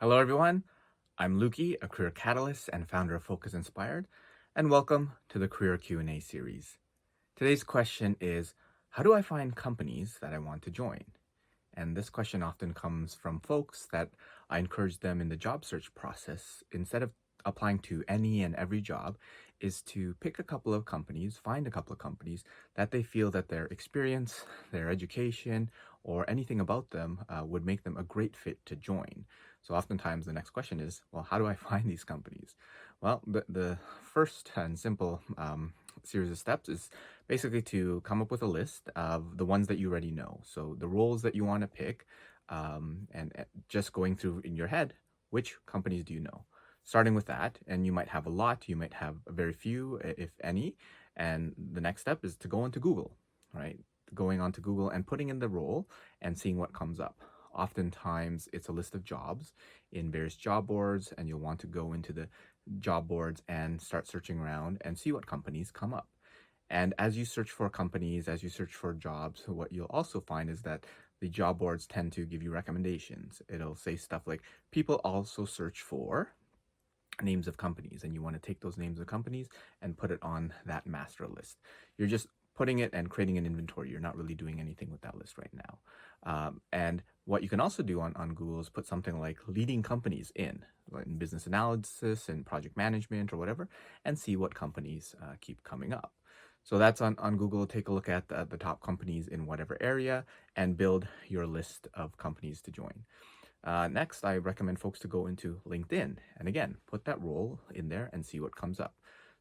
Hello, everyone. I'm Lukey, a career catalyst and founder of Focus Inspired, and welcome to the Career Q&A series. Today's question is, how do I find companies that I want to join? And this question often comes from folks that I encourage them in the job search process, instead of applying to any and every job, is to pick a couple of companies, find a couple of companies that they feel that their experience, their education, or anything about them would make them a great fit to join. So oftentimes the next question is, well, how do I find these companies? Well, the first and simple series of steps is basically to come up with a list of the ones that you already know. So the roles that you want to pick, and just going through in your head, which companies do you know? Starting with that, and you might have a lot, you might have very few, if any. And the next step is to go onto Google, right? Going onto Google and putting in the role and seeing what comes up. Oftentimes, it's a list of jobs in various job boards, and you'll want to go into the job boards and start searching around and see what companies come up. And as you search for companies, as you search for jobs, what you'll also find is that the job boards tend to give you recommendations. It'll say stuff like, people also search for names of companies, and you want to take those names of companies and put it on that master list. You're just putting it and creating an inventory. You're not really doing anything with that list right now. And what you can also do on Google is put something like leading companies in business analysis and project management or whatever, and see what companies keep coming up. So that's on Google. Take a look at the top companies in whatever area and build your list of companies to join. Next, I recommend folks to go into LinkedIn and again, put that role in there and see what comes up.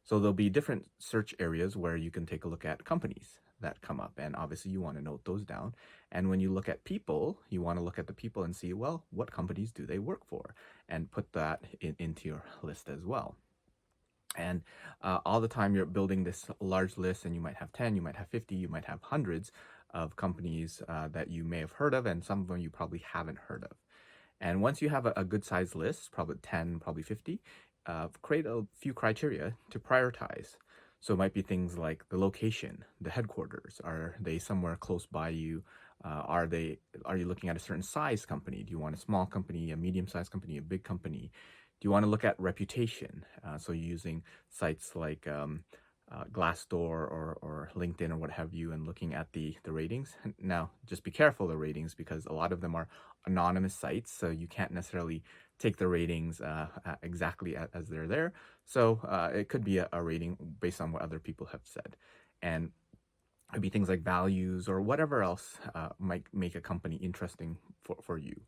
So there'll be different search areas where you can take a look at companies that come up. And obviously you want to note those down. And when you look at people, you want to look at the people and see, well, what companies do they work for? And put that into your list as well. And all the time you're building this large list, and you might have 10, you might have 50, you might have hundreds of companies that you may have heard of, and some of them you probably haven't heard of. And once you have a good sized list, probably 10, probably 50, create a few criteria to prioritize. So it might be things like the location, the headquarters. Are they somewhere close by you? Are you looking at a certain size company? Do you want a small company, a medium-sized company, a big company? Do you want to look at reputation? So you're using sites like Glassdoor or LinkedIn or what have you, and looking at the ratings. Now, just be careful of the ratings, because a lot of them are anonymous sites, so you can't necessarily take the ratings exactly as they're there. So it could be a rating based on what other people have said. And it could be things like values or whatever else might make a company interesting for you.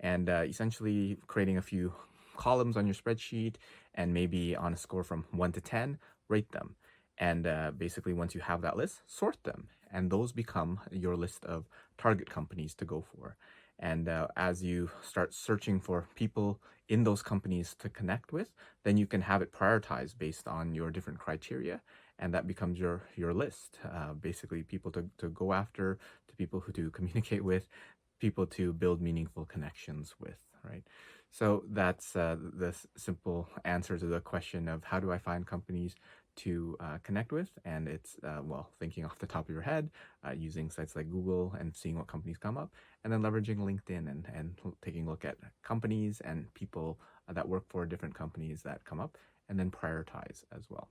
And essentially creating a few columns on your spreadsheet, and maybe on a score from 1 to 10, rate them. And basically, once you have that list, sort them. And those become your list of target companies to go for. And as you start searching for people in those companies to connect with, then you can have it prioritized based on your different criteria. And that becomes your list. Basically, people to go after, to people who to communicate with, people to build meaningful connections with, right? So that's the simple answer to the question of how do I find companies to connect with. And it's, well, thinking off the top of your head, using sites like Google and seeing what companies come up, and then leveraging LinkedIn and taking a look at companies and people that work for different companies that come up, and then prioritize as well.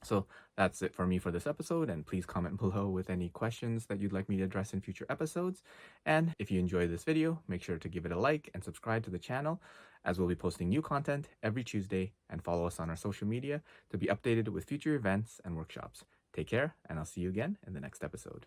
So that's it for me for this episode, and please comment below with any questions that you'd like me to address in future episodes. And if you enjoyed this video, make sure to give it a like and subscribe to the channel, as we'll be posting new content every Tuesday, and follow us on our social media to be updated with future events and workshops. Take care, and I'll see you again in the next episode.